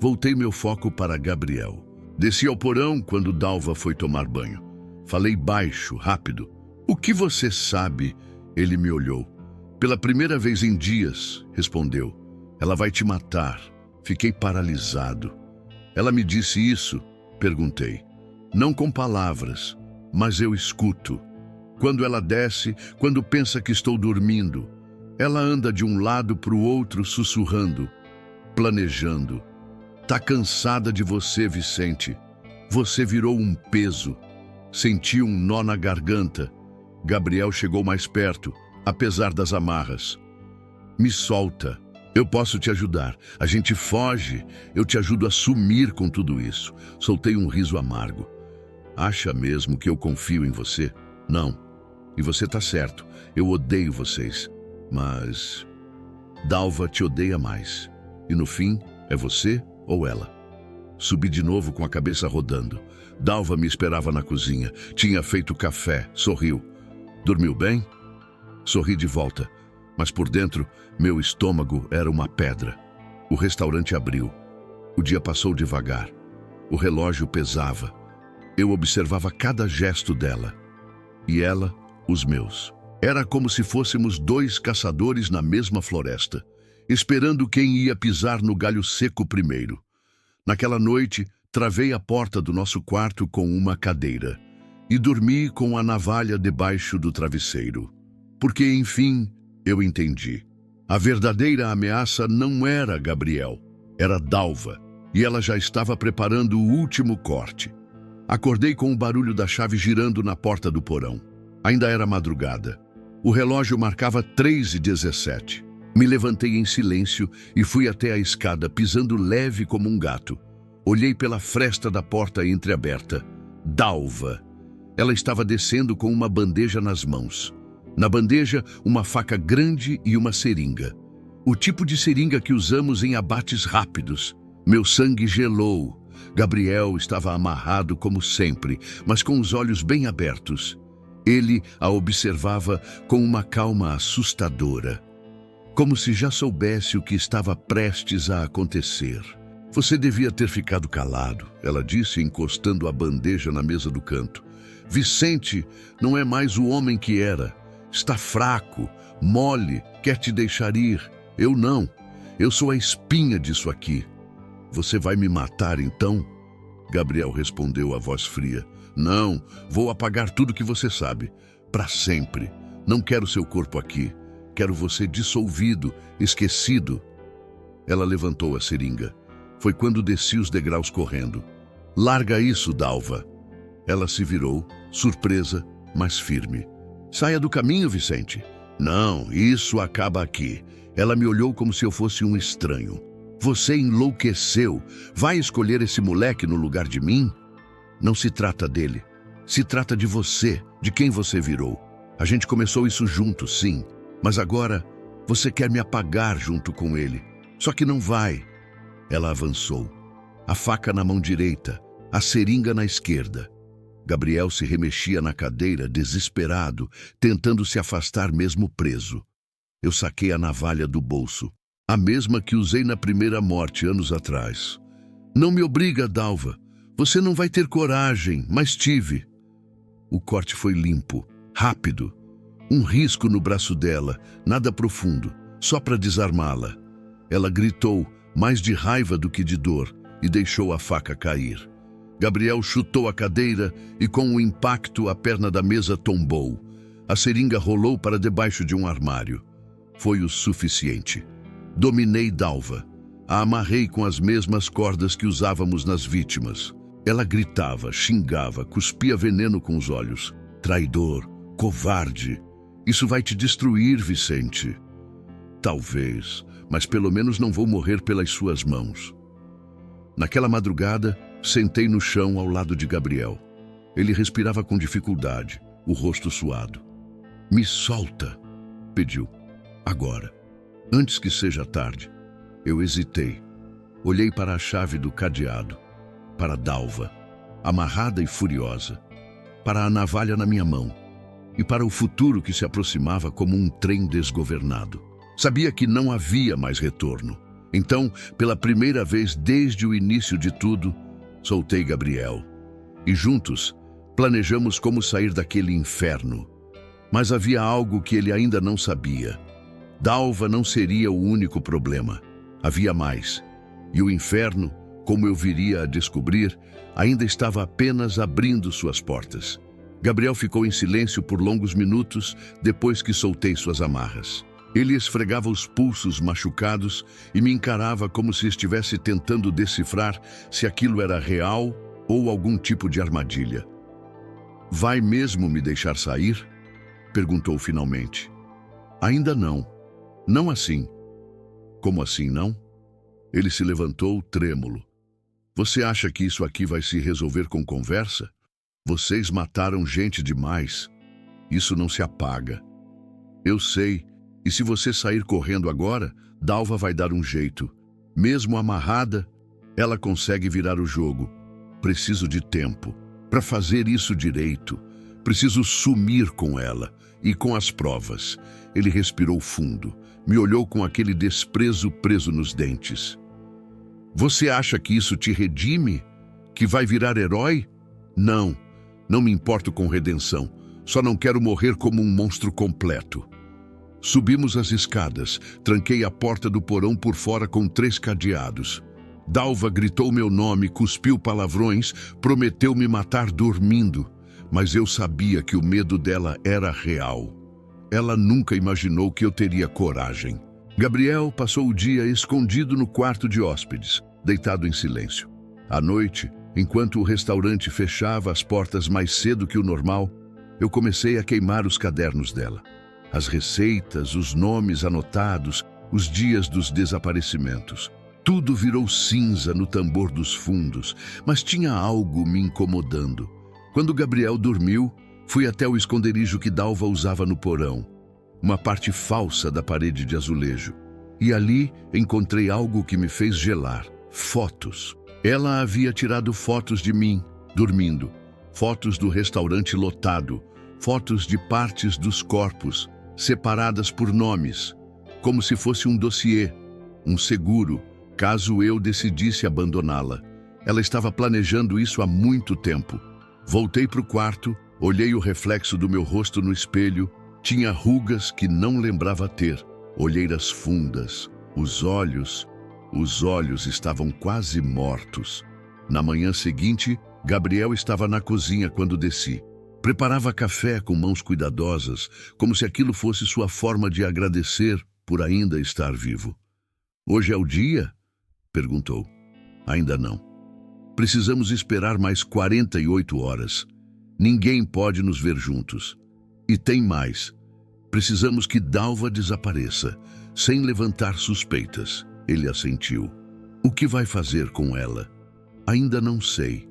Voltei meu foco para Gabriel. Desci ao porão quando Dalva foi tomar banho. Falei baixo, rápido. O que você sabe? Ele me olhou. Pela primeira vez em dias, respondeu. Ela vai te matar. Fiquei paralisado. Ela me disse isso? Perguntei. Não com palavras, mas eu escuto. Quando ela desce, quando pensa que estou dormindo, ela anda de um lado para o outro sussurrando, planejando. Tá cansada de você, Vicente. Você virou um peso. Senti um nó na garganta. Gabriel chegou mais perto, apesar das amarras. Me solta. Eu posso te ajudar. A gente foge. Eu te ajudo a sumir com tudo isso. Soltei um riso amargo. Acha mesmo que eu confio em você? Não. E você tá certo. Eu odeio vocês. Mas Dalva te odeia mais. E no fim, é você ou ela? Subi de novo com a cabeça rodando. Dalva me esperava na cozinha. Tinha feito café. Sorriu. Dormiu bem? Sorri de volta. Mas por dentro, meu estômago era uma pedra. O restaurante abriu. O dia passou devagar. O relógio pesava. Eu observava cada gesto dela. E ela, os meus. Era como se fôssemos 2 caçadores na mesma floresta, esperando quem ia pisar no galho seco primeiro. Naquela noite, travei a porta do nosso quarto com uma cadeira e dormi com a navalha debaixo do travesseiro. Porque, enfim, eu entendi. A verdadeira ameaça não era Gabriel, era Dalva, e ela já estava preparando o último corte. Acordei com o barulho da chave girando na porta do porão. Ainda era madrugada. O relógio marcava 3h17. Me levantei em silêncio e fui até a escada, pisando leve como um gato. Olhei pela fresta da porta entreaberta. Dalva. Ela estava descendo com uma bandeja nas mãos. Na bandeja, uma faca grande e uma seringa. O tipo de seringa que usamos em abates rápidos. Meu sangue gelou. Gabriel estava amarrado como sempre, mas com os olhos bem abertos. Ele a observava com uma calma assustadora, como se já soubesse o que estava prestes a acontecer. Você devia ter ficado calado, ela disse, encostando a bandeja na mesa do canto. Vicente não é mais o homem que era. Está fraco, mole, quer te deixar ir. Eu não. Eu sou a espinha disso aqui. Você vai me matar então? Gabriel respondeu a voz fria. Não, vou apagar tudo que você sabe. Para sempre. Não quero seu corpo aqui. Quero você dissolvido, esquecido. Ela levantou a seringa. Foi quando desci os degraus correndo. Larga isso, Dalva. Ela se virou, surpresa, mas firme. Saia do caminho, Vicente. Não, isso acaba aqui. Ela me olhou como se eu fosse um estranho. Você enlouqueceu. Vai escolher esse moleque no lugar de mim? Não se trata dele. Se trata de você, de quem você virou. A gente começou isso juntos, sim. Mas agora, você quer me apagar junto com ele. Só que não vai. Ela avançou. A faca na mão direita, a seringa na esquerda. Gabriel se remexia na cadeira, desesperado, tentando se afastar mesmo preso. Eu saquei a navalha do bolso, a mesma que usei na primeira morte anos atrás. Não me obriga, Dalva. Você não vai ter coragem, mas tive. O corte foi limpo, rápido. Um risco no braço dela, nada profundo, só para desarmá-la. Ela gritou, mais de raiva do que de dor, e deixou a faca cair. Gabriel chutou a cadeira e, com o impacto, a perna da mesa tombou. A seringa rolou para debaixo de um armário. Foi o suficiente. Dominei Dalva. A amarrei com as mesmas cordas que usávamos nas vítimas. Ela gritava, xingava, cuspia veneno com os olhos. Traidor, covarde. Isso vai te destruir, Vicente. Talvez, mas pelo menos não vou morrer pelas suas mãos. Naquela madrugada, sentei no chão ao lado de Gabriel. Ele respirava com dificuldade, o rosto suado. Me solta, pediu. Agora, antes que seja tarde. Eu hesitei. Olhei para a chave do cadeado, para Dalva, amarrada e furiosa, para a navalha na minha mão e para o futuro que se aproximava como um trem desgovernado. Sabia que não havia mais retorno. Então, pela primeira vez desde o início de tudo, soltei Gabriel. E juntos, planejamos como sair daquele inferno. Mas havia algo que ele ainda não sabia. Dalva não seria o único problema. Havia mais. E o inferno, como eu viria a descobrir, ainda estava apenas abrindo suas portas. Gabriel ficou em silêncio por longos minutos depois que soltei suas amarras. Ele esfregava os pulsos machucados e me encarava como se estivesse tentando decifrar se aquilo era real ou algum tipo de armadilha. Vai mesmo me deixar sair? Perguntou finalmente. Ainda não. Não assim. Como assim não? Ele se levantou, trêmulo. Você acha que isso aqui vai se resolver com conversa? Vocês mataram gente demais. Isso não se apaga. Eu sei. E se você sair correndo agora, Dalva vai dar um jeito. Mesmo amarrada, ela consegue virar o jogo. Preciso de tempo. Para fazer isso direito, preciso sumir com ela e com as provas. Ele respirou fundo. Me olhou com aquele desprezo preso nos dentes. Você acha que isso te redime? Que vai virar herói? Não. Não me importo com redenção. Só não quero morrer como um monstro completo. Subimos as escadas, tranquei a porta do porão por fora com 3 cadeados. Dalva gritou meu nome, cuspiu palavrões, prometeu me matar dormindo, mas eu sabia que o medo dela era real. Ela nunca imaginou que eu teria coragem. Gabriel passou o dia escondido no quarto de hóspedes, deitado em silêncio. À noite, enquanto o restaurante fechava as portas mais cedo que o normal, eu comecei a queimar os cadernos dela. As receitas, os nomes anotados, os dias dos desaparecimentos. Tudo virou cinza no tambor dos fundos, mas tinha algo me incomodando. Quando Gabriel dormiu, fui até o esconderijo que Dalva usava no porão, uma parte falsa da parede de azulejo. E ali encontrei algo que me fez gelar: fotos. Ela havia tirado fotos de mim, dormindo, fotos do restaurante lotado, fotos de partes dos corpos, separadas por nomes, como se fosse um dossiê, um seguro, caso eu decidisse abandoná-la. Ela estava planejando isso há muito tempo. Voltei para o quarto, olhei o reflexo do meu rosto no espelho, tinha rugas que não lembrava ter, olheiras fundas, os olhos estavam quase mortos. Na manhã seguinte, Gabriel estava na cozinha quando desci. Preparava café com mãos cuidadosas, como se aquilo fosse sua forma de agradecer por ainda estar vivo. "Hoje é o dia?" perguntou. "Ainda não. Precisamos esperar mais 48 horas. Ninguém pode nos ver juntos. E tem mais. Precisamos que Dalva desapareça, sem levantar suspeitas." Ele assentiu. "O que vai fazer com ela?" "Ainda não sei."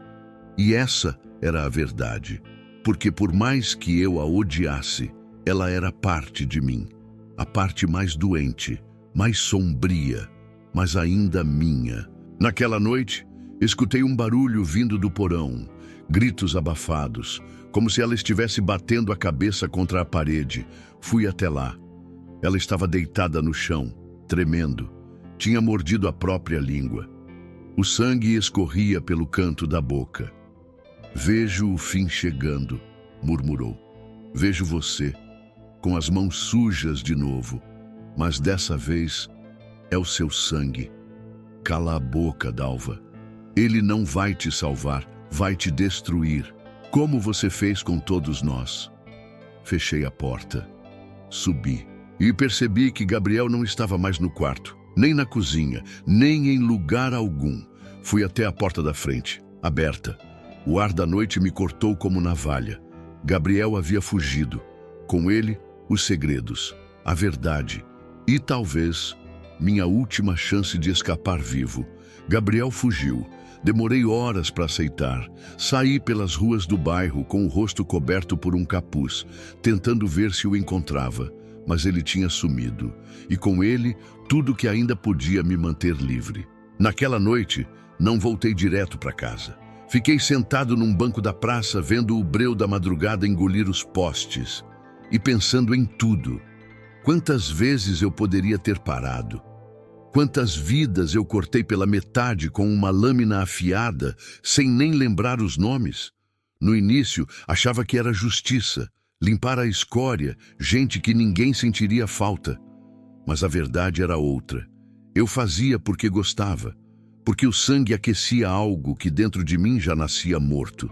E essa era a verdade, porque por mais que eu a odiasse, ela era parte de mim, a parte mais doente, mais sombria, mas ainda minha. Naquela noite, escutei um barulho vindo do porão, gritos abafados, como se ela estivesse batendo a cabeça contra a parede. Fui até lá. Ela estava deitada no chão, tremendo. Tinha mordido a própria língua. O sangue escorria pelo canto da boca. "Vejo o fim chegando", murmurou. "Vejo você, com as mãos sujas de novo, mas dessa vez é o seu sangue. Cala a boca, Dalva. Ele não vai te salvar, vai te destruir, como você fez com todos nós." Fechei a porta. Subi e percebi que Gabriel não estava mais no quarto, nem na cozinha, nem em lugar algum. Fui até a porta da frente, aberta. O ar da noite me cortou como navalha. Gabriel havia fugido. Com ele, os segredos, a verdade e, talvez, minha última chance de escapar vivo. Gabriel fugiu. Demorei horas para aceitar. Saí pelas ruas do bairro com o rosto coberto por um capuz, tentando ver se o encontrava, mas ele tinha sumido. E com ele, tudo que ainda podia me manter livre. Naquela noite, não voltei direto para casa. Fiquei sentado num banco da praça, vendo o breu da madrugada engolir os postes e pensando em tudo. Quantas vezes eu poderia ter parado? Quantas vidas eu cortei pela metade com uma lâmina afiada, sem nem lembrar os nomes? No início, achava que era justiça, limpar a escória, gente que ninguém sentiria falta. Mas a verdade era outra. Eu fazia porque gostava, porque o sangue aquecia algo que dentro de mim já nascia morto.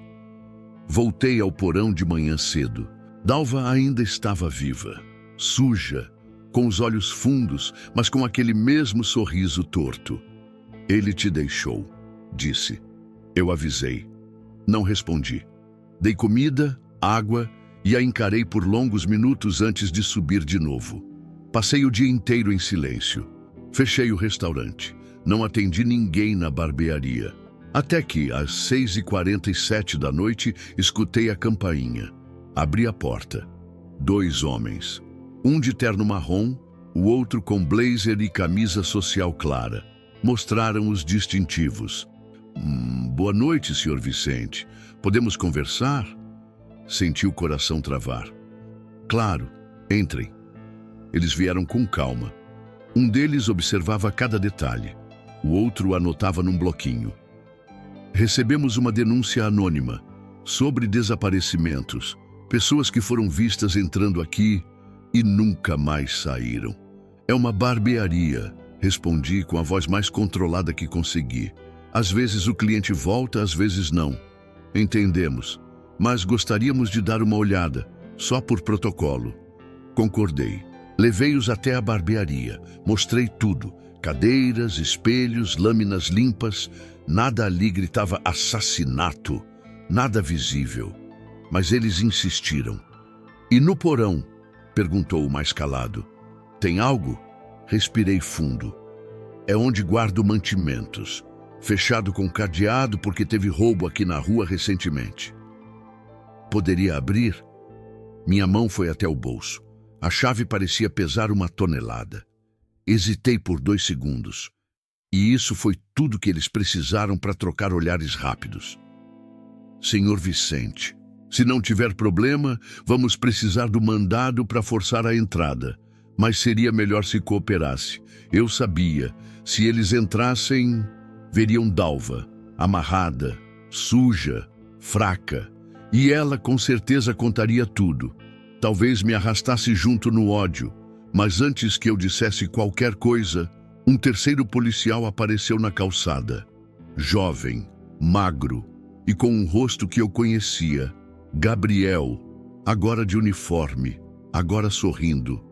Voltei ao porão de manhã cedo. Dalva ainda estava viva, suja, com os olhos fundos, mas com aquele mesmo sorriso torto. "Ele te deixou", disse. Eu avisei. Não respondi. Dei comida, água e a encarei por longos minutos antes de subir de novo. Passei o dia inteiro em silêncio. Fechei o restaurante. Não atendi ninguém na barbearia. Até que, às 6h47 da noite, escutei a campainha. Abri a porta. 2 homens. Um de terno marrom, o outro com blazer e camisa social clara. Mostraram os distintivos. Boa noite, Sr. Vicente. Podemos conversar?" Senti o coração travar. "Claro, entrem." Eles vieram com calma. Um deles observava cada detalhe. O outro anotava num bloquinho. "Recebemos uma denúncia anônima sobre desaparecimentos. Pessoas que foram vistas entrando aqui e nunca mais saíram." "É uma barbearia", respondi com a voz mais controlada que consegui. "Às vezes o cliente volta, às vezes não." "Entendemos, mas gostaríamos de dar uma olhada, só por protocolo." Concordei. Levei-os até a barbearia. Mostrei tudo. Cadeiras, espelhos, lâminas limpas. Nada ali gritava assassinato. Nada visível. Mas eles insistiram. "E no porão?" perguntou o mais calado. "Tem algo?" Respirei fundo. "É onde guardo mantimentos. Fechado com cadeado porque teve roubo aqui na rua recentemente." "Poderia abrir?" Minha mão foi até o bolso. A chave parecia pesar 1 tonelada. Hesitei por 2 segundos. E isso foi tudo que eles precisaram para trocar olhares rápidos. Senhor Vicente, se não tiver problema, vamos precisar do mandado para forçar a entrada. Mas seria melhor se cooperasse. Eu sabia, se eles entrassem, veriam Dalva, amarrada, suja, fraca. E ela com certeza contaria tudo. Talvez me arrastasse junto no ódio. Mas antes que eu dissesse qualquer coisa, um terceiro policial apareceu na calçada. Jovem, magro e com um rosto que eu conhecia. Gabriel, agora de uniforme, agora sorrindo.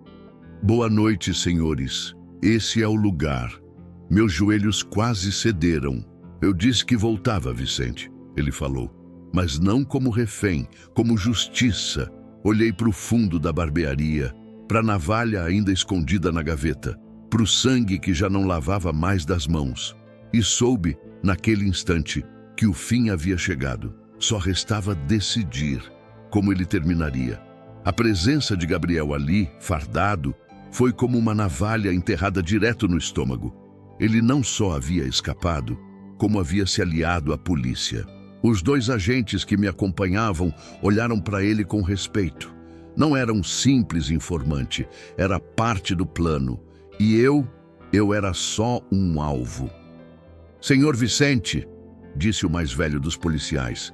Boa noite, senhores. Esse é o lugar. Meus joelhos quase cederam. Eu disse que voltava, Vicente, ele falou. Mas não como refém, como justiça. Olhei para o fundo da barbearia, para a navalha ainda escondida na gaveta, para o sangue que já não lavava mais das mãos. E soube, naquele instante, que o fim havia chegado. Só restava decidir como ele terminaria. A presença de Gabriel ali, fardado, foi como uma navalha enterrada direto no estômago. Ele não só havia escapado, como havia se aliado à polícia. Os dois agentes que me acompanhavam olharam para ele com respeito. Não era um simples informante, era parte do plano. E eu era só um alvo. Senhor Vicente, disse o mais velho dos policiais,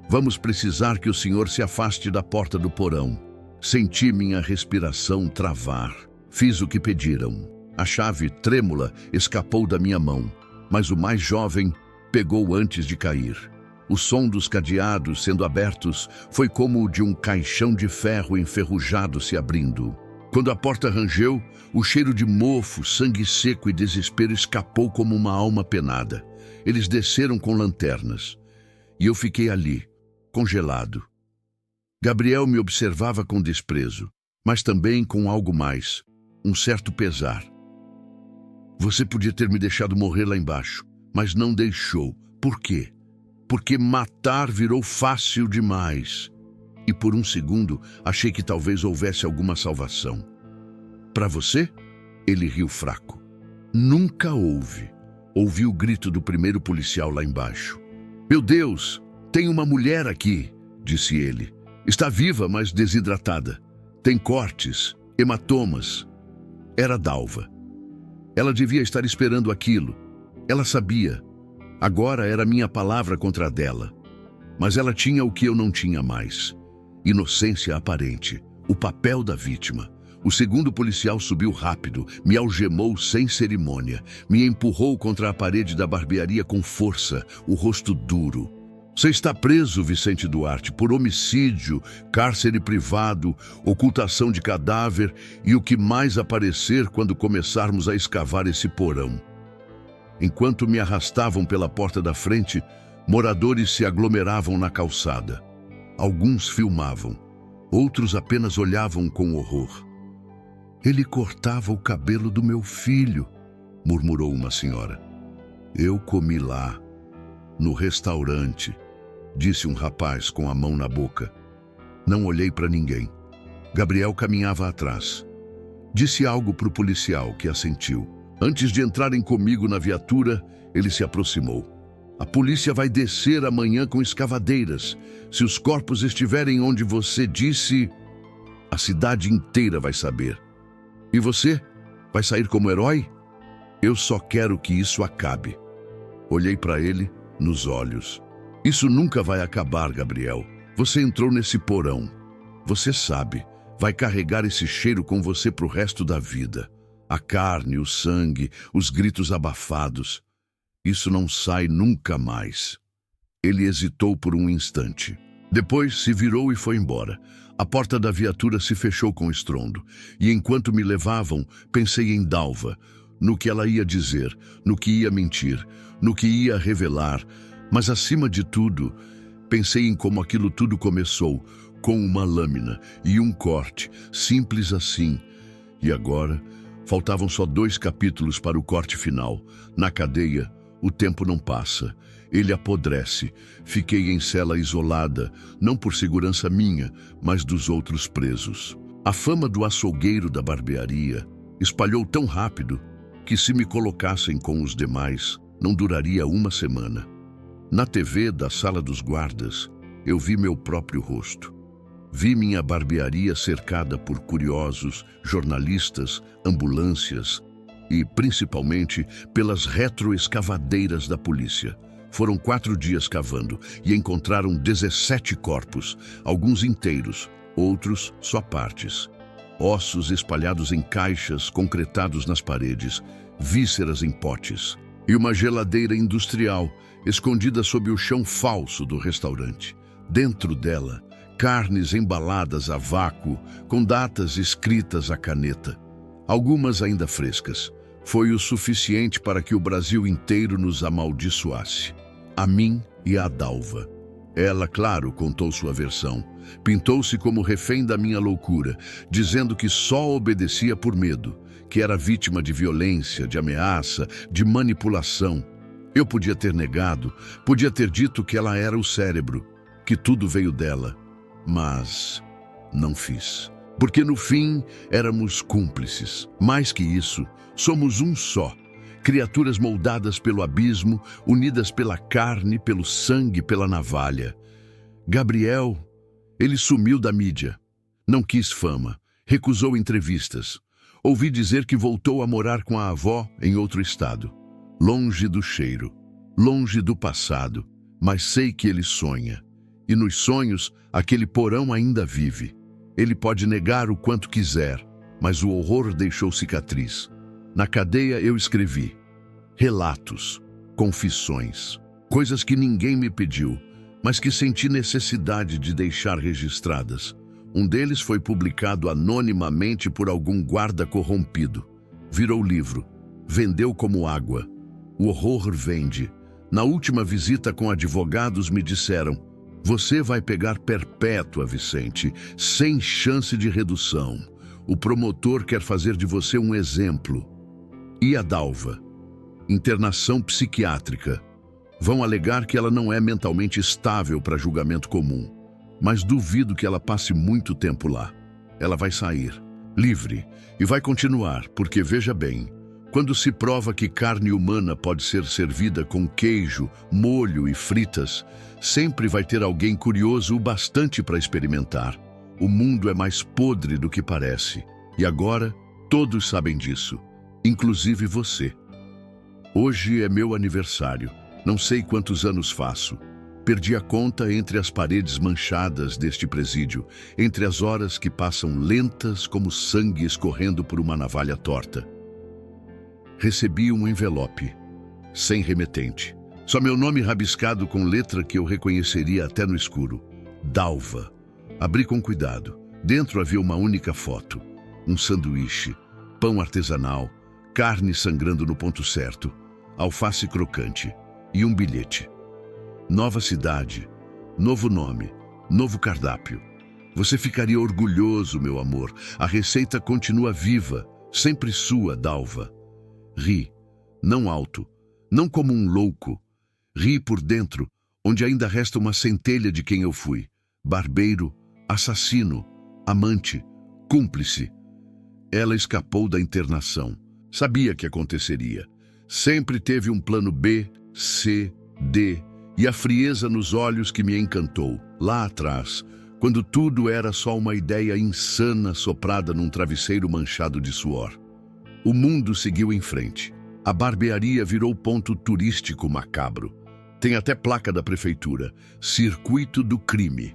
vamos precisar que o senhor se afaste da porta do porão. Senti minha respiração travar. Fiz o que pediram. A chave, trêmula, escapou da minha mão, mas o mais jovem pegou antes de cair. O som dos cadeados sendo abertos foi como o de um caixão de ferro enferrujado se abrindo. Quando a porta rangeu, o cheiro de mofo, sangue seco e desespero escapou como uma alma penada. Eles desceram com lanternas. E eu fiquei ali, congelado. Gabriel me observava com desprezo, mas também com algo mais, um certo pesar. Você podia ter me deixado morrer lá embaixo, mas não deixou. Por quê? Porque matar virou fácil demais. E por um segundo, achei que talvez houvesse alguma salvação. Para você? Ele riu fraco. Nunca houve. Ouvi o grito do primeiro policial lá embaixo. Meu Deus, tem uma mulher aqui, disse ele. Está viva, mas desidratada. Tem cortes, hematomas. Era Dalva. Ela devia estar esperando aquilo. Ela sabia. Agora era minha palavra contra a dela. Mas ela tinha o que eu não tinha mais. Inocência aparente. O papel da vítima. O segundo policial subiu rápido, me algemou sem cerimônia, me empurrou contra a parede da barbearia com força, o rosto duro. Você está preso, Vicente Duarte, por homicídio, cárcere privado, ocultação de cadáver e o que mais aparecer quando começarmos a escavar esse porão. Enquanto me arrastavam pela porta da frente, moradores se aglomeravam na calçada. Alguns filmavam, outros apenas olhavam com horror. Ele cortava o cabelo do meu filho, murmurou uma senhora. Eu comi lá, no restaurante, disse um rapaz com a mão na boca. Não olhei para ninguém. Gabriel caminhava atrás. Disse algo para o policial, que assentiu. Antes de entrarem comigo na viatura, ele se aproximou. A polícia vai descer amanhã com escavadeiras. Se os corpos estiverem onde você disse, a cidade inteira vai saber. E você? Vai sair como herói? Eu só quero que isso acabe. Olhei para ele nos olhos. Isso nunca vai acabar, Gabriel. Você entrou nesse porão. Você sabe, vai carregar esse cheiro com você pro resto da vida. A carne, o sangue, os gritos abafados. Isso não sai nunca mais. Ele hesitou por um instante. Depois se virou e foi embora. A porta da viatura se fechou com estrondo. E enquanto me levavam, pensei em Dalva, no que ela ia dizer, no que ia mentir, no que ia revelar. Mas acima de tudo, pensei em como aquilo tudo começou, com uma lâmina e um corte, simples assim. E agora, faltavam só 2 capítulos para o corte final. Na cadeia, o tempo não passa. Ele apodrece. Fiquei em cela isolada, não por segurança minha, mas dos outros presos. A fama do açougueiro da barbearia espalhou tão rápido que se me colocassem com os demais, não duraria uma semana. Na TV da sala dos guardas, eu vi meu próprio rosto. Vi minha barbearia cercada por curiosos, jornalistas, ambulâncias e, principalmente, pelas retroescavadeiras da polícia. Foram 4 dias cavando e encontraram 17 corpos, alguns inteiros, outros só partes. Ossos espalhados em caixas, concretados nas paredes, vísceras em potes. E uma geladeira industrial, escondida sob o chão falso do restaurante. Dentro dela, carnes embaladas a vácuo, com datas escritas à caneta. Algumas ainda frescas. Foi o suficiente para que o Brasil inteiro nos amaldiçoasse. A mim e a Dalva. Ela, claro, contou sua versão. Pintou-se como refém da minha loucura, dizendo que só obedecia por medo, que era vítima de violência, de ameaça, de manipulação. Eu podia ter negado, podia ter dito que ela era o cérebro, que tudo veio dela. Mas não fiz. Porque no fim éramos cúmplices. Mais que isso, somos um só. Criaturas moldadas pelo abismo, unidas pela carne, pelo sangue, pela navalha. Gabriel, ele sumiu da mídia. Não quis fama, recusou entrevistas. Ouvi dizer que voltou a morar com a avó em outro estado. Longe do cheiro, longe do passado, mas sei que ele sonha. E nos sonhos, aquele porão ainda vive. Ele pode negar o quanto quiser, mas o horror deixou cicatriz. Na cadeia eu escrevi relatos, confissões, coisas que ninguém me pediu, mas que senti necessidade de deixar registradas. Um deles foi publicado anonimamente por algum guarda corrompido. Virou livro, vendeu como água. O horror vende. Na última visita com advogados me disseram: você vai pegar perpétua, Vicente, sem chance de redução. O promotor quer fazer de você um exemplo. E a Dalva? Internação psiquiátrica. Vão alegar que ela não é mentalmente estável para julgamento comum. Mas duvido que ela passe muito tempo lá. Ela vai sair, livre, e vai continuar, porque veja bem, quando se prova que carne humana pode ser servida com queijo, molho e fritas, sempre vai ter alguém curioso o bastante para experimentar. O mundo é mais podre do que parece. E agora, todos sabem disso, inclusive você. Hoje é meu aniversário. Não sei quantos anos faço. Perdi a conta entre as paredes manchadas deste presídio, entre as horas que passam lentas como sangue escorrendo por uma navalha torta. Recebi um envelope, sem remetente. Só meu nome rabiscado com letra que eu reconheceria até no escuro. Dalva. Abri com cuidado. Dentro havia uma única foto. Um sanduíche, pão artesanal, carne sangrando no ponto certo, alface crocante e um bilhete. Nova cidade, novo nome, novo cardápio. Você ficaria orgulhoso, meu amor. A receita continua viva, sempre sua, Dalva. Ri, não alto, não como um louco. Ri por dentro, onde ainda resta uma centelha de quem eu fui. Barbeiro, assassino, amante, cúmplice. Ela escapou da internação. Sabia que aconteceria. Sempre teve um plano B, C, D, e a frieza nos olhos que me encantou, lá atrás, quando tudo era só uma ideia insana soprada num travesseiro manchado de suor. O mundo seguiu em frente. A barbearia virou ponto turístico macabro. Tem até placa da prefeitura, Circuito do Crime.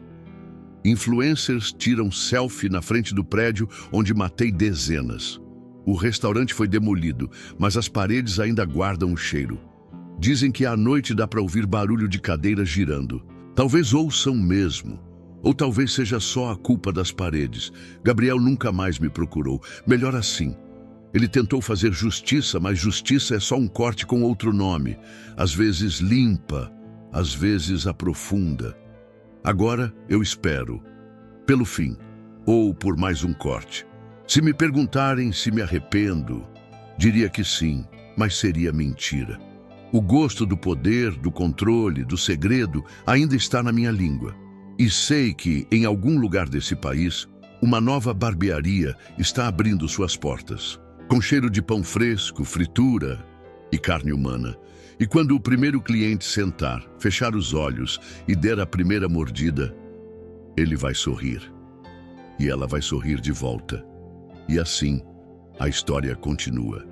Influencers tiram selfie na frente do prédio onde matei dezenas. O restaurante foi demolido, mas as paredes ainda guardam o cheiro. Dizem que à noite dá para ouvir barulho de cadeiras girando. Talvez ouçam mesmo. Ou talvez seja só a culpa das paredes. Gabriel nunca mais me procurou. Melhor assim. Ele tentou fazer justiça, mas justiça é só um corte com outro nome. Às vezes limpa, às vezes aprofunda. Agora eu espero. Pelo fim. Ou por mais um corte. Se me perguntarem se me arrependo, diria que sim, mas seria mentira. O gosto do poder, do controle, do segredo ainda está na minha língua. E sei que, em algum lugar desse país, uma nova barbearia está abrindo suas portas. com cheiro de pão fresco, fritura e carne humana. E quando o primeiro cliente sentar, fechar os olhos e der a primeira mordida, ele vai sorrir. E ela vai sorrir de volta. E assim, a história continua.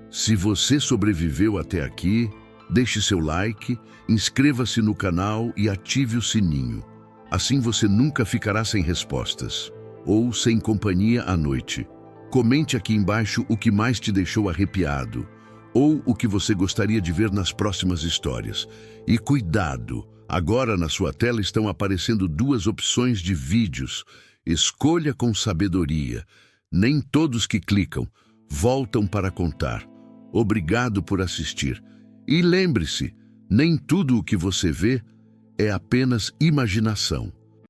Se você sobreviveu até aqui, deixe seu like, inscreva-se no canal e ative o sininho. Assim você nunca ficará sem respostas ou sem companhia à noite. Comente aqui embaixo o que mais te deixou arrepiado ou o que você gostaria de ver nas próximas histórias. E cuidado, agora na sua tela estão aparecendo duas opções de vídeos. Escolha com sabedoria. Nem todos que clicam voltam para contar. Obrigado por assistir. E lembre-se, nem tudo o que você vê é apenas imaginação.